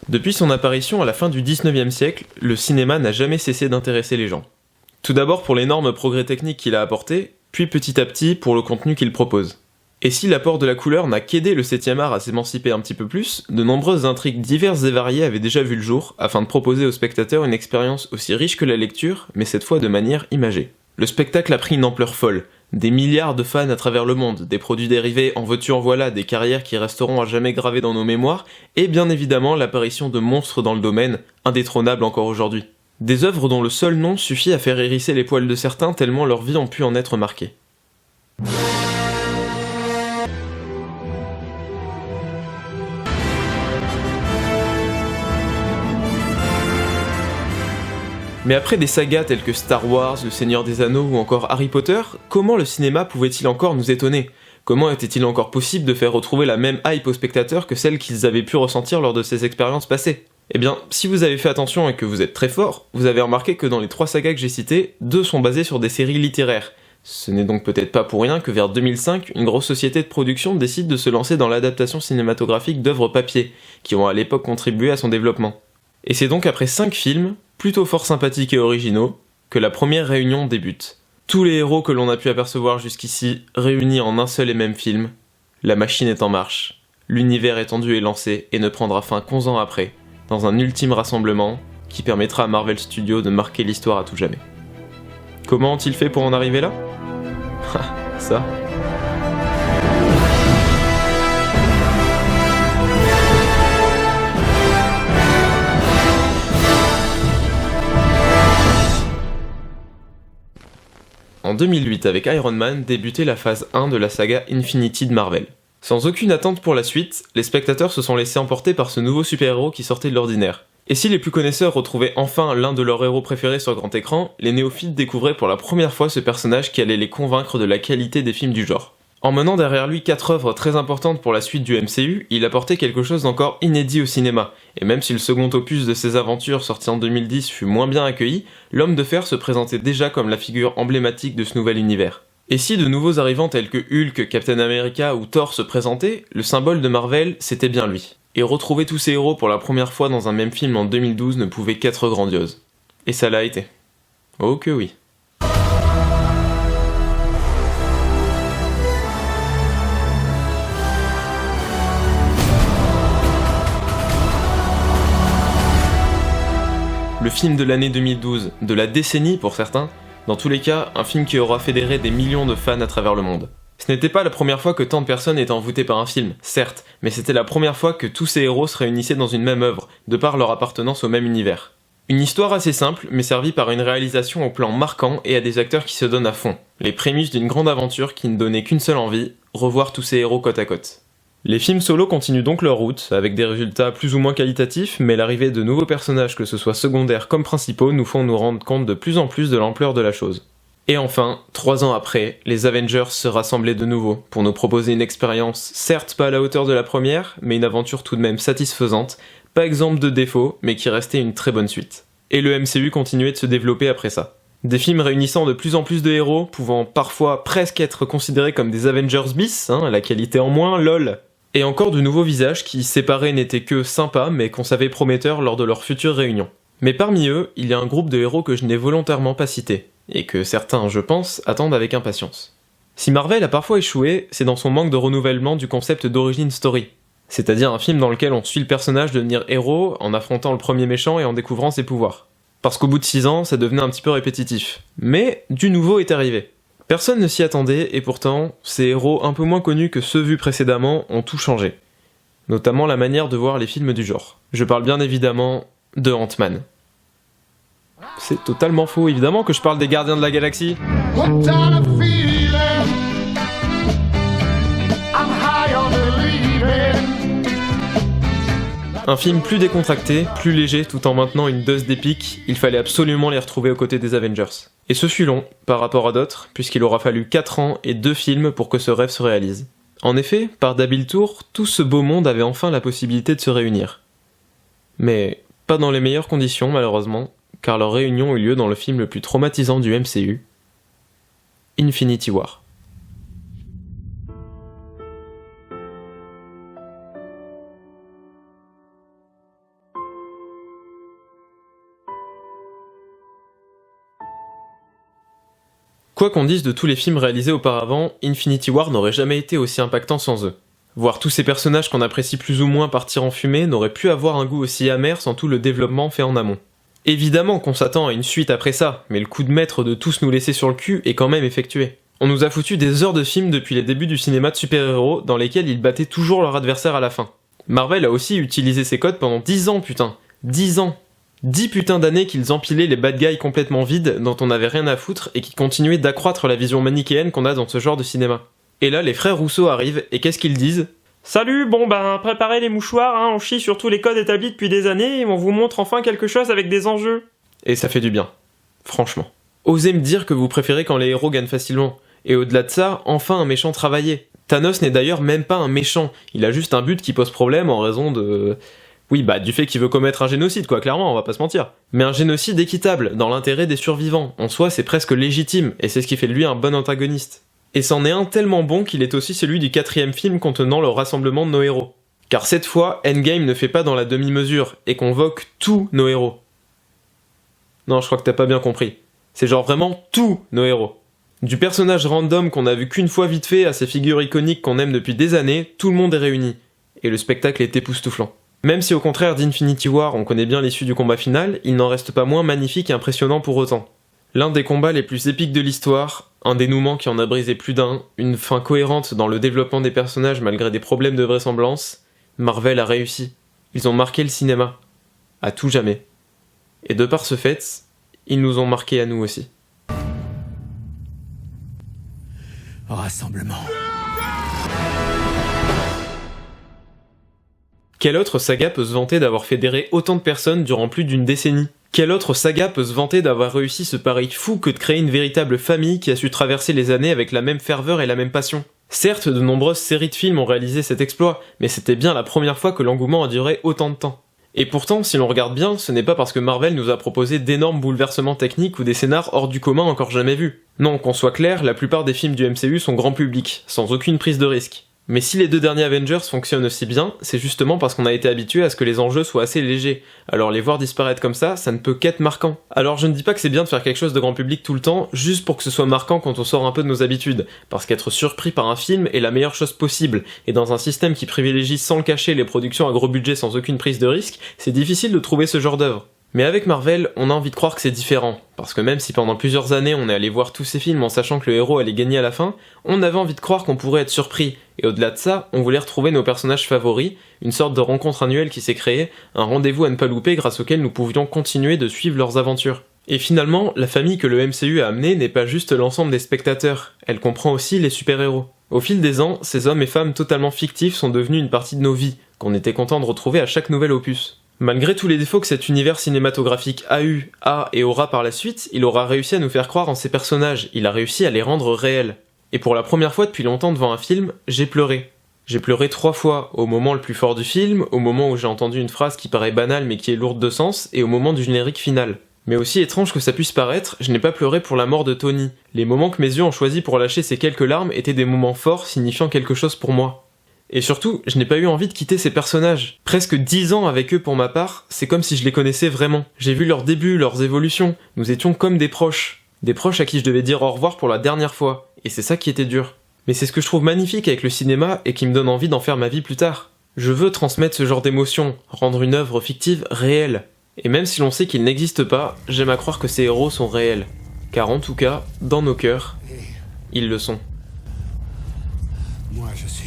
Depuis son apparition à la fin du 19e siècle, le cinéma n'a jamais cessé d'intéresser les gens. Tout d'abord pour l'énorme progrès technique qu'il a apporté, puis petit à petit pour le contenu qu'il propose. Et si l'apport de la couleur n'a qu'aidé le 7e art à s'émanciper un petit peu plus, de nombreuses intrigues diverses et variées avaient déjà vu le jour, afin de proposer aux spectateurs une expérience aussi riche que la lecture, mais cette fois de manière imagée. Le spectacle a pris une ampleur folle. Des milliards de fans à travers le monde, des produits dérivés en veux-tu en voilà, des carrières qui resteront à jamais gravées dans nos mémoires, et bien évidemment l'apparition de monstres dans le domaine, indétrônables encore aujourd'hui. Des œuvres dont le seul nom suffit à faire hérisser les poils de certains tellement leur vie ont pu en être marquée. Mais après des sagas telles que Star Wars, Le Seigneur des Anneaux ou encore Harry Potter, comment le cinéma pouvait-il encore nous étonner ? Comment était-il encore possible de faire retrouver la même hype aux spectateurs que celle qu'ils avaient pu ressentir lors de ces expériences passées ? Eh bien, si vous avez fait attention et que vous êtes très fort, vous avez remarqué que dans les 3 sagas que j'ai citées, 2 sont basées sur des séries littéraires. Ce n'est donc peut-être pas pour rien que vers 2005, une grosse société de production décide de se lancer dans l'adaptation cinématographique d'œuvres papier, qui ont à l'époque contribué à son développement. Et c'est donc après 5 films, plutôt fort sympathiques et originaux, que la première réunion débute. Tous les héros que l'on a pu apercevoir jusqu'ici, réunis en un seul et même film. La machine est en marche, l'univers étendu est lancé et ne prendra fin qu'11 ans après, dans un ultime rassemblement qui permettra à Marvel Studios de marquer l'histoire à tout jamais. Comment ont-ils fait pour en arriver là ? Ça. En 2008, avec Iron Man, débutait la phase 1 de la saga Infinity de Marvel. Sans aucune attente pour la suite, les spectateurs se sont laissés emporter par ce nouveau super-héros qui sortait de l'ordinaire. Et si les plus connaisseurs retrouvaient enfin l'un de leurs héros préférés sur grand écran, les néophytes découvraient pour la première fois ce personnage qui allait les convaincre de la qualité des films du genre. En menant derrière lui 4 œuvres très importantes pour la suite du MCU, il apportait quelque chose d'encore inédit au cinéma, et même si le second opus de ses aventures sorti en 2010 fut moins bien accueilli, l'Homme de Fer se présentait déjà comme la figure emblématique de ce nouvel univers. Et si de nouveaux arrivants tels que Hulk, Captain America ou Thor se présentaient, le symbole de Marvel, c'était bien lui. Et retrouver tous ces héros pour la première fois dans un même film en 2012 ne pouvait qu'être grandiose. Et ça l'a été. Oh que oui. Le film de l'année 2012, de la décennie pour certains, dans tous les cas, un film qui aura fédéré des millions de fans à travers le monde. Ce n'était pas la première fois que tant de personnes étaient envoûtées par un film, certes, mais c'était la première fois que tous ces héros se réunissaient dans une même œuvre, de par leur appartenance au même univers. Une histoire assez simple, mais servie par une réalisation au plan marquant et à des acteurs qui se donnent à fond. Les prémices d'une grande aventure qui ne donnait qu'une seule envie, revoir tous ces héros côte à côte. Les films solo continuent donc leur route, avec des résultats plus ou moins qualitatifs, mais l'arrivée de nouveaux personnages, que ce soit secondaires comme principaux, nous font nous rendre compte de plus en plus de l'ampleur de la chose. Et enfin, 3 ans après, les Avengers se rassemblaient de nouveau, pour nous proposer une expérience, certes pas à la hauteur de la première, mais une aventure tout de même satisfaisante, pas exemple de défauts, mais qui restait une très bonne suite. Et le MCU continuait de se développer après ça. Des films réunissant de plus en plus de héros, pouvant parfois presque être considérés comme des Avengers bis, la qualité en moins, lol. Et encore de nouveaux visages qui, séparés, n'étaient que sympas, mais qu'on savait prometteurs lors de leur future réunion. Mais parmi eux, il y a un groupe de héros que je n'ai volontairement pas cité, et que certains, je pense, attendent avec impatience. Si Marvel a parfois échoué, c'est dans son manque de renouvellement du concept d'origin story, c'est-à-dire un film dans lequel on suit le personnage devenir héros en affrontant le premier méchant et en découvrant ses pouvoirs. Parce qu'au bout de 6 ans, ça devenait un petit peu répétitif. Mais du nouveau est arrivé. Personne ne s'y attendait et pourtant, ces héros un peu moins connus que ceux vus précédemment ont tout changé. Notamment la manière de voir les films du genre. Je parle bien évidemment de Ant-Man. C'est totalement faux, évidemment que je parle des Gardiens de la Galaxie. Un film plus décontracté, plus léger tout en maintenant une dose d'épique, il fallait absolument les retrouver aux côtés des Avengers. Et ce fut long, par rapport à d'autres, puisqu'il aura fallu 4 ans et 2 films pour que ce rêve se réalise. En effet, par d'habiles tours, tout ce beau monde avait enfin la possibilité de se réunir. Mais pas dans les meilleures conditions malheureusement, car leur réunion eut lieu dans le film le plus traumatisant du MCU, Infinity War. Quoi qu'on dise de tous les films réalisés auparavant, Infinity War n'aurait jamais été aussi impactant sans eux. Voir tous ces personnages qu'on apprécie plus ou moins partir en fumée n'aurait pu avoir un goût aussi amer sans tout le développement fait en amont. Évidemment qu'on s'attend à une suite après ça, mais le coup de maître de tous nous laisser sur le cul est quand même effectué. On nous a foutu des heures de films depuis les débuts du cinéma de super-héros dans lesquels ils battaient toujours leur adversaire à la fin. Marvel a aussi utilisé ces codes pendant 10 ans putain. 10 ans. 10 putains d'années qu'ils empilaient les bad guys complètement vides dont on avait rien à foutre et qui continuaient d'accroître la vision manichéenne qu'on a dans ce genre de cinéma. Et là les frères Rousseau arrivent et qu'est-ce qu'ils disent ? Salut, préparez les mouchoirs, on chie sur tous les codes établis depuis des années et on vous montre enfin quelque chose avec des enjeux. Et ça fait du bien. Franchement. Osez me dire que vous préférez quand les héros gagnent facilement. Et au-delà de ça, enfin un méchant travaillé. Thanos n'est d'ailleurs même pas un méchant, il a juste un but qui pose problème en raison de... Oui, du fait qu'il veut commettre un génocide, quoi, clairement, on va pas se mentir. Mais un génocide équitable, dans l'intérêt des survivants. En soi, c'est presque légitime, et c'est ce qui fait de lui un bon antagoniste. Et c'en est un tellement bon qu'il est aussi celui du 4e film contenant le rassemblement de nos héros. Car cette fois, Endgame ne fait pas dans la demi-mesure, et convoque tous nos héros. Non, je crois que t'as pas bien compris. C'est genre vraiment tous nos héros. Du personnage random qu'on a vu qu'une fois vite fait à ces figures iconiques qu'on aime depuis des années, tout le monde est réuni. Et le spectacle est époustouflant. Même si au contraire d'Infinity War on connaît bien l'issue du combat final, il n'en reste pas moins magnifique et impressionnant pour autant. L'un des combats les plus épiques de l'histoire, un dénouement qui en a brisé plus d'un, une fin cohérente dans le développement des personnages malgré des problèmes de vraisemblance, Marvel a réussi. Ils ont marqué le cinéma. À tout jamais. Et de par ce fait, ils nous ont marqué à nous aussi. Rassemblement. Quelle autre saga peut se vanter d'avoir fédéré autant de personnes durant plus d'une décennie ? Quelle autre saga peut se vanter d'avoir réussi ce pari fou que de créer une véritable famille qui a su traverser les années avec la même ferveur et la même passion ? Certes, de nombreuses séries de films ont réalisé cet exploit, mais c'était bien la première fois que l'engouement a duré autant de temps. Et pourtant, si l'on regarde bien, ce n'est pas parce que Marvel nous a proposé d'énormes bouleversements techniques ou des scénars hors du commun encore jamais vus. Non, qu'on soit clair, la plupart des films du MCU sont grand public, sans aucune prise de risque. Mais si les deux derniers Avengers fonctionnent aussi bien, c'est justement parce qu'on a été habitué à ce que les enjeux soient assez légers. Alors les voir disparaître comme ça ne peut qu'être marquant. Alors je ne dis pas que c'est bien de faire quelque chose de grand public tout le temps, juste pour que ce soit marquant quand on sort un peu de nos habitudes, parce qu'être surpris par un film est la meilleure chose possible, et dans un système qui privilégie sans le cacher les productions à gros budget sans aucune prise de risque, c'est difficile de trouver ce genre d'œuvre. Mais avec Marvel, on a envie de croire que c'est différent, parce que même si pendant plusieurs années on est allé voir tous ces films en sachant que le héros allait gagner à la fin, on avait envie de croire qu'on pourrait être surpris, et au-delà de ça, on voulait retrouver nos personnages favoris, une sorte de rencontre annuelle qui s'est créée, un rendez-vous à ne pas louper grâce auquel nous pouvions continuer de suivre leurs aventures. Et finalement, la famille que le MCU a amenée n'est pas juste l'ensemble des spectateurs, elle comprend aussi les super-héros. Au fil des ans, ces hommes et femmes totalement fictifs sont devenus une partie de nos vies, qu'on était content de retrouver à chaque nouvel opus. Malgré tous les défauts que cet univers cinématographique a et aura par la suite, il aura réussi à nous faire croire en ces personnages, il a réussi à les rendre réels. Et pour la première fois depuis longtemps devant un film, j'ai pleuré. J'ai pleuré 3 fois, au moment le plus fort du film, au moment où j'ai entendu une phrase qui paraît banale mais qui est lourde de sens, et au moment du générique final. Mais aussi étrange que ça puisse paraître, je n'ai pas pleuré pour la mort de Tony. Les moments que mes yeux ont choisi pour lâcher ces quelques larmes étaient des moments forts signifiant quelque chose pour moi. Et surtout, je n'ai pas eu envie de quitter ces personnages. Presque 10 ans avec eux pour ma part, c'est comme si je les connaissais vraiment. J'ai vu leurs débuts, leurs évolutions, nous étions comme des proches. Des proches à qui je devais dire au revoir pour la dernière fois, et c'est ça qui était dur. Mais c'est ce que je trouve magnifique avec le cinéma et qui me donne envie d'en faire ma vie plus tard. Je veux transmettre ce genre d'émotions, rendre une œuvre fictive réelle. Et même si l'on sait qu'ils n'existent pas, j'aime à croire que ces héros sont réels. Car en tout cas, dans nos cœurs, ils le sont. Moi je suis